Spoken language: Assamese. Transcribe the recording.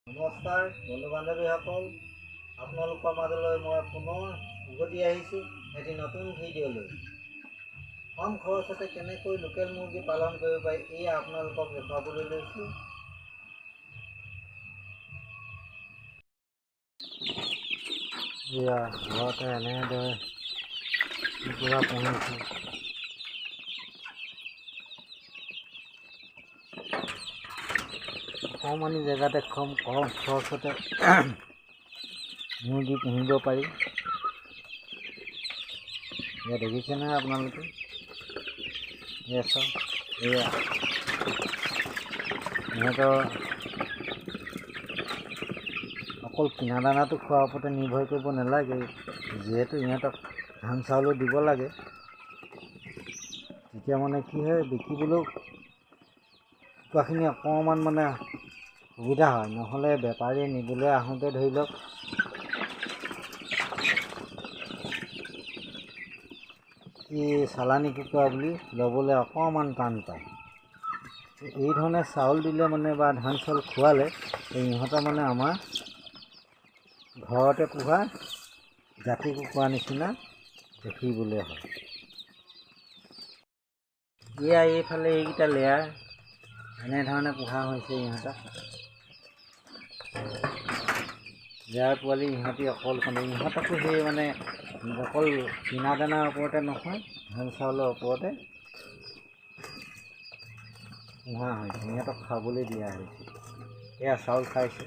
নমস্কাৰ বন্ধু বান্ধৱীসকল, আপোনালোকৰ মাজলৈ মই পুনৰ উভতি আহিছোঁ এটি নতুন ভিডিঅ' লৈ। কম খৰচতে কেনেকৈ লোকেল মুৰ্গী পালন কৰিব পাৰি এয়া আপোনালোকক দেখুৱাবলৈ লৈছোঁ। এয়া ঘৰতে এনেদৰে কুকুৰা পুহিছোঁ। অকণমানি জেগাতে কম খৰচতে মুৰ্গী পুহিব পাৰি। এয়া দেখিছে নহয় আপোনালোকে, এয়া চাওক, এয়া সিহঁতৰ অকল কিনা দানাটো খোৱাৰ ওপৰতে নিৰ্ভৰ কৰিব নালাগে, যিহেতু ইহঁতক ধান চাউলো দিব লাগে। তেতিয়া মানে কি হয়, বিকিবলৈও কুকুৰাখিনি অকণমান মানে সুবিধা হয়, নহ'লে বেপাৰীয়ে নিবলৈ আহোঁতে ধৰি লওক চালানী কুকুৰা বুলি ল'বলৈ অকণমান টান পায়। এই ধৰণে চাউল দিলে মানে বা ধান চাউল খোৱালে ইহঁতৰ মানে আমাৰ ঘৰতে পোহা জাতি কুকুৰা নিচিনা দেখিবলৈ হয়। এয়া এইফালে এইকেইটা লেয়াৰ এনেধৰণে পোহা হৈছে ইহঁতক। লেয়াৰ পোৱালি ইহঁতি অকল ইহঁতকো সেই মানে অকল কিনা দানাৰ ওপৰতে নহয়, ধান চাউলৰ ওপৰতে পোহা হৈছে, ইহঁতক খাবলৈ দিয়া হৈছে। এয়া চাউল খাইছে।